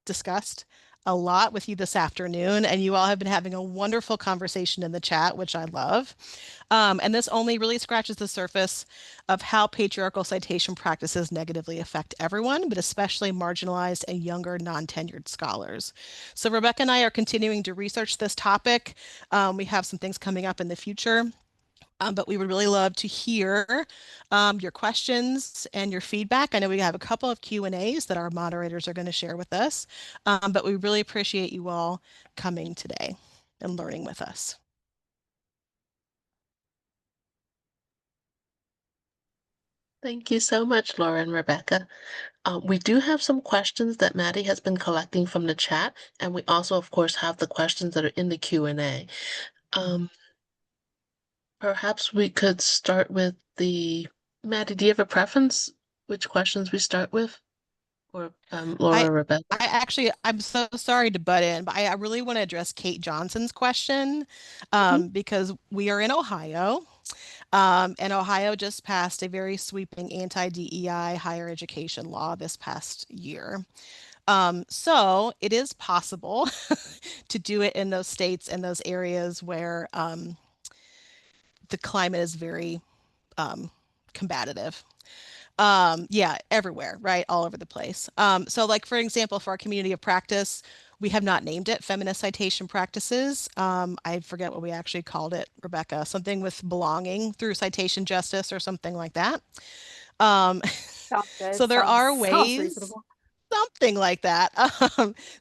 discussed a lot with you this afternoon, and you all have been having a wonderful conversation in the chat, which I love. And this only really scratches the surface of how patriarchal citation practices negatively affect everyone, but especially marginalized and younger non-tenured scholars. So Rebecca and I are continuing to research this topic. We have some things coming up in the future. But we would really love to hear your questions and your feedback. I know we have a couple of Q&As that our moderators are going to share with us, but we really appreciate you all coming today and learning with us. Thank you so much, Laura and Rebecca. We do have some questions that Maddie has been collecting from the chat, and we also, of course, have the questions that are in the Q&A. Perhaps we could start with Maddie, do you have a preference which questions we start with? Or Laura I or Rebecca? I'm so sorry to butt in, but I really want to address Kate Johnson's question Mhm. because we are in Ohio. And Ohio just passed a very sweeping anti-DEI higher education law this past year. So it is possible to do it in those states and those areas where the climate is very combative. Yeah, everywhere, right? All over the place. So like, for example, for our community of practice, we have not named it Feminist Citation Practices. I forget what we actually called it, Rebecca, something with belonging through citation justice or something like that. Um, Sounds good. so there are Sounds ways, reasonable. something like that.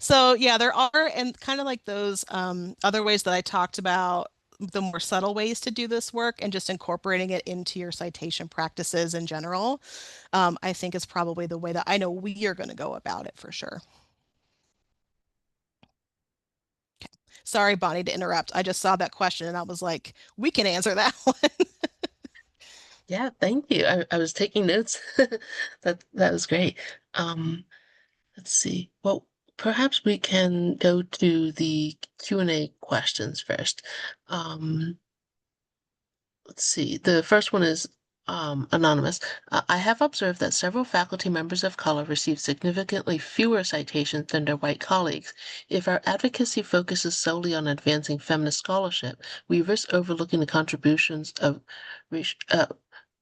So yeah, there are, and kind of like those other ways that I talked about, the more subtle ways to do this work and just incorporating it into your citation practices in general, I think is probably the way that I know we are going to go about it for sure. Sorry, Bonnie, to interrupt. I just saw that question and I was like, we can answer that one. Yeah, thank you. I was taking notes. That was great. Um, let's see. Well, perhaps we can go to the Q&A questions first. Let's see. The first one is anonymous. I have observed that several faculty members of color receive significantly fewer citations than their white colleagues. If our advocacy focuses solely on advancing feminist scholarship, we risk overlooking the contributions of raci- uh,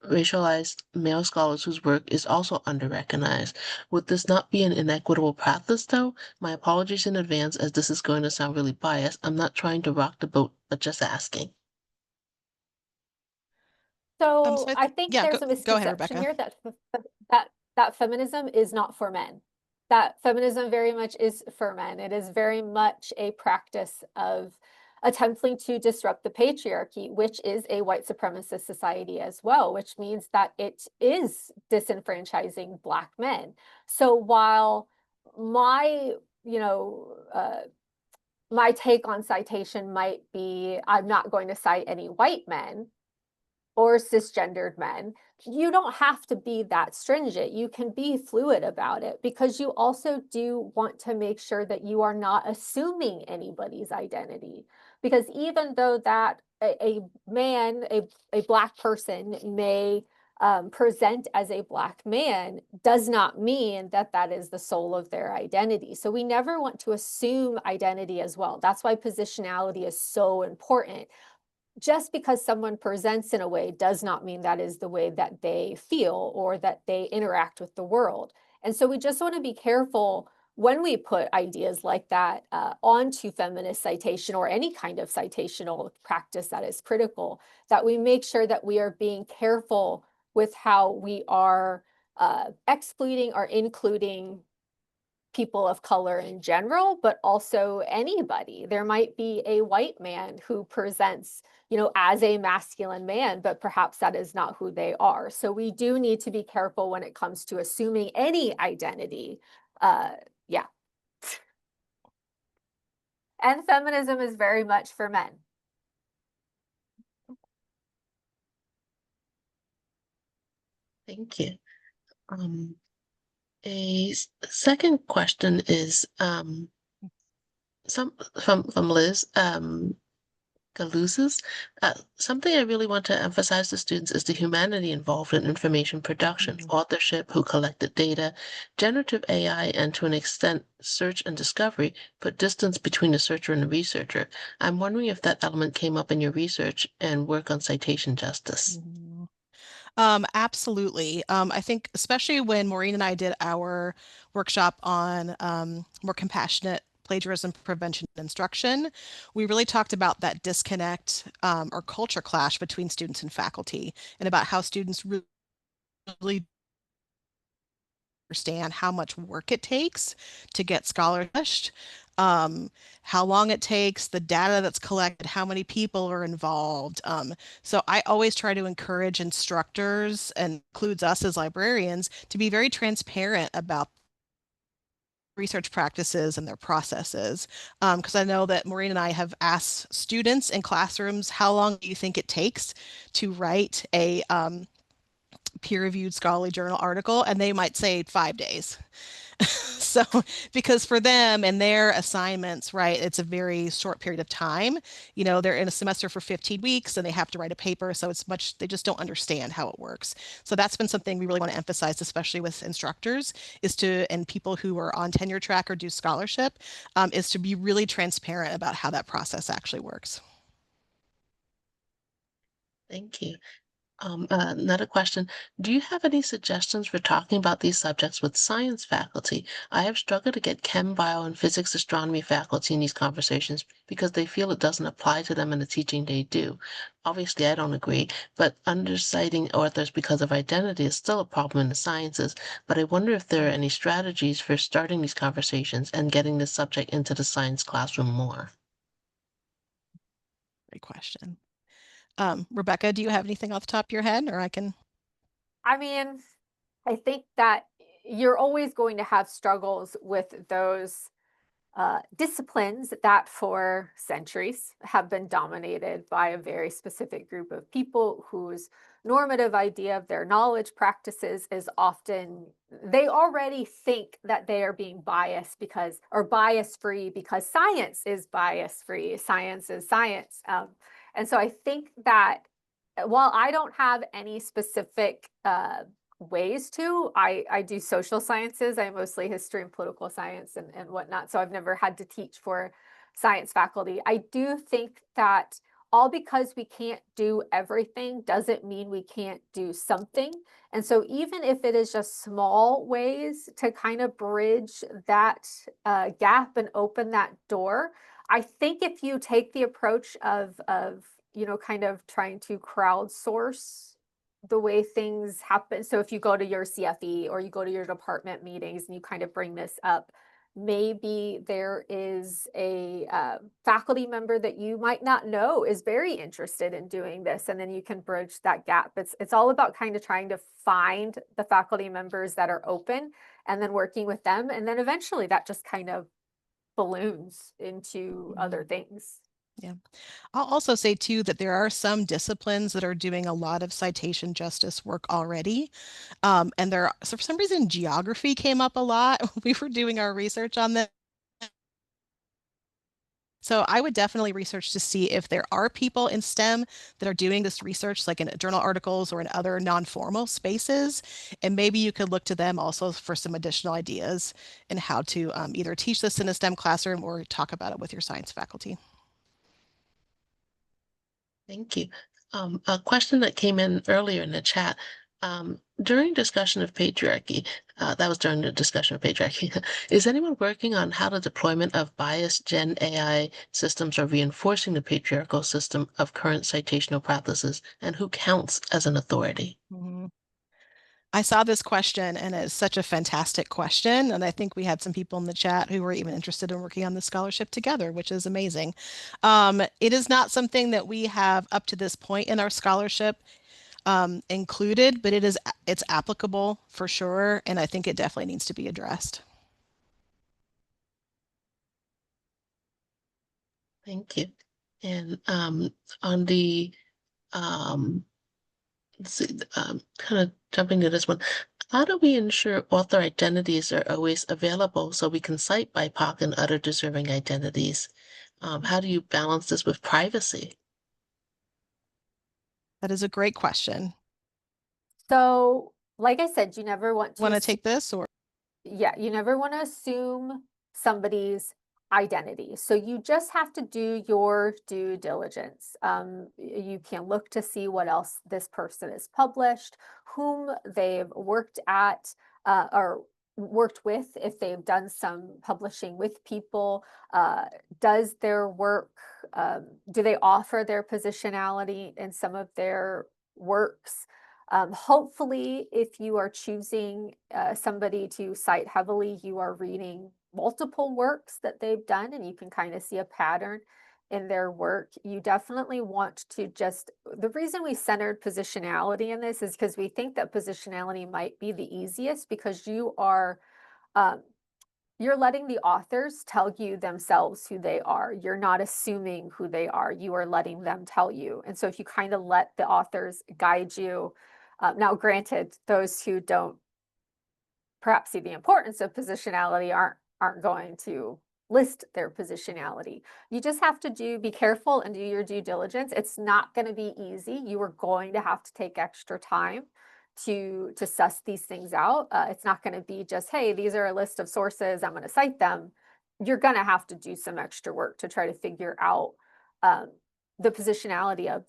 racialized male scholars whose work is also underrecognized. Would this not be an inequitable practice, though? My apologies in advance, as this is going to sound really biased. I'm not trying to rock the boat, but just asking. So I think Yeah, there's a go ahead, misconception Rebecca. here that that feminism is not for men. That feminism very much is for men. It is very much a practice of attempting to disrupt the patriarchy, which is a white supremacist society as well, which means that it is disenfranchising Black men. So while my, you know, my take on citation might be, I'm not going to cite any white men or cisgendered men, you don't have to be that stringent. You can be fluid about it because you also do want to make sure that you are not assuming anybody's identity. Because even though that a man, a Black person may present as a Black man, does not mean that that is the soul of their identity. So we never want to assume identity as well. That's why positionality is so important. Just because someone presents in a way does not mean that is the way that they feel or that they interact with the world. And so we just want to be careful when we put ideas like that onto feminist citation or any kind of citational practice that is critical, that we make sure that we are being careful with how we are excluding or including people of color in general, but also anybody. There might be a white man who presents, as a masculine man, but perhaps that is not who they are. So we do need to be careful when it comes to assuming any identity. Yeah. And feminism is very much for men. Thank you. A second question is some from Liz Galuzes. Something I really want to emphasize to students is the humanity involved in information production, authorship, who collected data, generative AI, and to an extent, search and discovery put distance between the searcher and the researcher. I'm wondering if that element came up in your research and work on citation justice. Absolutely. I think especially when Maureen and I did our workshop on more compassionate plagiarism prevention instruction, we really talked about that disconnect or culture clash between students and faculty, and about how students really understand how much work it takes to get scholars published, how long it takes, the data that's collected, how many people are involved. So I always try to encourage instructors, and includes us as librarians, to be very transparent about research practices and their processes. Because I know that Maureen and I have asked students in classrooms, how long do you think it takes to write a peer-reviewed scholarly journal article? And they might say 5 days. So, because for them and their assignments, right, it's a very short period of time. They're in a semester for 15 weeks and they have to write a paper. So they just don't understand how it works. So that's been something we really want to emphasize, especially with instructors, and people who are on tenure track or do scholarship, is to be really transparent about how that process actually works. Thank you. Another question. Do you have any suggestions for talking about these subjects with science faculty? I have struggled to get chem, bio, and physics astronomy faculty in these conversations because they feel it doesn't apply to them in the teaching they do. Obviously, I don't agree, but underciting authors because of identity is still a problem in the sciences. But I wonder if there are any strategies for starting these conversations and getting this subject into the science classroom more. Great question. Rebecca, do you have anything off the top of your head, or I can? I mean, I think that you're always going to have struggles with those disciplines that for centuries have been dominated by a very specific group of people whose normative idea of their knowledge practices is often they already think that they are being biased because or bias free because science is bias free, science is science. And so I think that while I don't have any specific ways to. I do social sciences. I mostly history and political science and whatnot. So I've never had to teach for science faculty. I do think that all because we can't do everything doesn't mean we can't do something. And so even if it is just small ways to kind of bridge that gap and open that door, I think if you take the approach of kind of trying to crowdsource the way things happen. So if you go to your CFE or you go to your department meetings and you kind of bring this up, maybe there is a faculty member that you might not know is very interested in doing this, and then you can bridge that gap. It's all about kind of trying to find the faculty members that are open and then working with them, and then eventually that just kind of balloons into other things. Yeah. I'll also say too that there are some disciplines that are doing a lot of citation justice work already. And so for some reason, geography came up a lot when we were doing our research on this. So I would definitely research to see if there are people in STEM that are doing this research, like in journal articles or in other non-formal spaces. And maybe you could look to them also for some additional ideas in how to either teach this in a STEM classroom or talk about it with your science faculty. Thank you. A question that came in earlier in the chat. During discussion of patriarchy, that was during the discussion of patriarchy, is anyone working on how the deployment of biased Gen AI systems are reinforcing the patriarchal system of current citational practices, and who counts as an authority? Mhm. I saw this question and it's such a fantastic question. And I think we had some people in the chat who were even interested in working on the scholarship together, which is amazing. It is not something that we have up to this point in our scholarship included, but it's applicable for sure. And I think it definitely needs to be addressed. Thank you. And on the let's see, kind of jumping to this one. How do we ensure author identities are always available so we can cite BIPOC and other deserving identities? How do you balance this with privacy? That is a great question. So, like I said, you never want Want to to take this or? yeah, you never want to assume somebody's identity. So you just have to do your due diligence. You can look to see what else this person has published, whom they've worked at or worked with, if they've done some publishing with people. Does their work, do they offer their positionality in some of their works? Hopefully, if you are choosing somebody to cite heavily, you are reading multiple works that they've done and you can kind of see a pattern in their work. You definitely want to the reason we centered positionality in this is because we think that positionality might be the easiest because um, you're letting the authors tell you themselves who they are. You're not assuming who they are. You are letting them tell you. And so if you kind of let the authors guide you, now granted, those who don't perhaps see the importance of positionality aren't going to list their positionality. You just have to be careful and do your due diligence. It's not going to be easy. You are going to have to take extra time to suss these things out. It's not going to be just, hey, these are a list of sources, I'm going to cite them. You're going to have to do some extra work to try to figure out um, the positionality of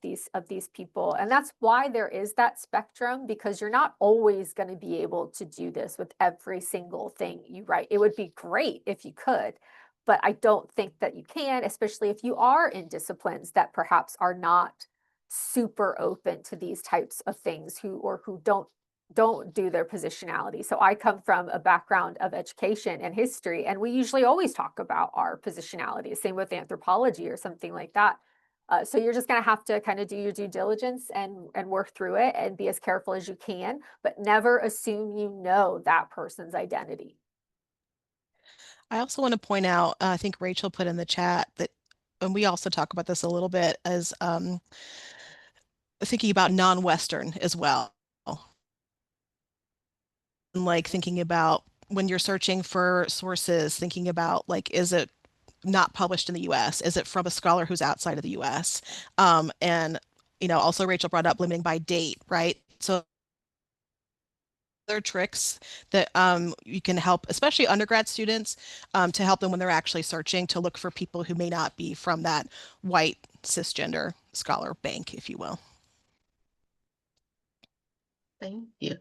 these people. And that's why there is that spectrum, because you're not always going to be able to do this with every single thing you write. It would be great if you could, but I don't think that you can, especially if you are in disciplines that perhaps are not super open to these types of things, who don't do their positionality. So I come from a background of education and history, and we usually always talk about our positionality. Same with anthropology or something like that. So you're just going to have to kind of do your due diligence and work through it and be as careful as you can, but never assume you know that person's identity. I also want to point out, I think Rachel put in the chat that, and we also talk about this a little bit, as thinking about non-Western as well. Like thinking about when you're searching for sources, thinking about like, is it not published in the US? Is it from a scholar who's outside of the US? And, also Rachel brought up limiting by date, right? So other tricks that you can help, especially undergrad students, to help them when they're actually searching, to look for people who may not be from that white cisgender scholar bank, if you will. Thank you.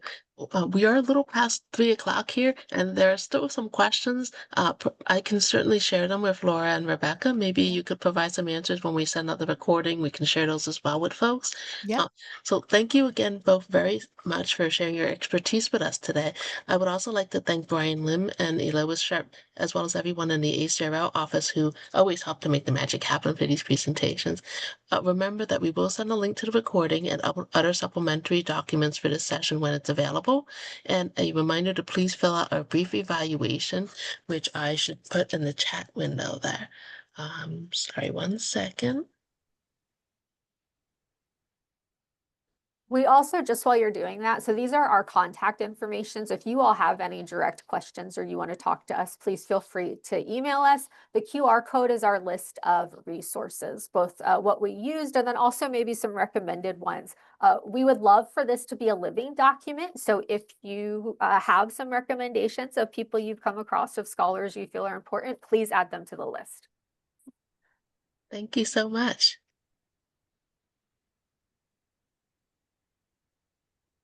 We are a little past 3 o'clock here, and there are still some questions. I can certainly share them with Laura and Rebecca. Maybe you could provide some answers when we send out the recording. We can share those as well with folks. Yeah. So thank you again both very much for sharing your expertise with us today. I would also like to thank Brian Lim and Elois Sharp, as well as everyone in the ACRL office who always help to make the magic happen for these presentations. Remember that we will send a link to the recording and other supplementary documents for this session when it's available. And a reminder to please fill out a brief evaluation, which I should put in the chat window there. Sorry, 1 second. We also, just while you're doing that, so these are our contact information. So if you all have any direct questions or you want to talk to us, please feel free to email us. The QR code is our list of resources, both what we used and then also maybe some recommended ones. We would love for this to be a living document. So if you have some recommendations of people you've come across, of scholars you feel are important, please add them to the list. Thank you so much.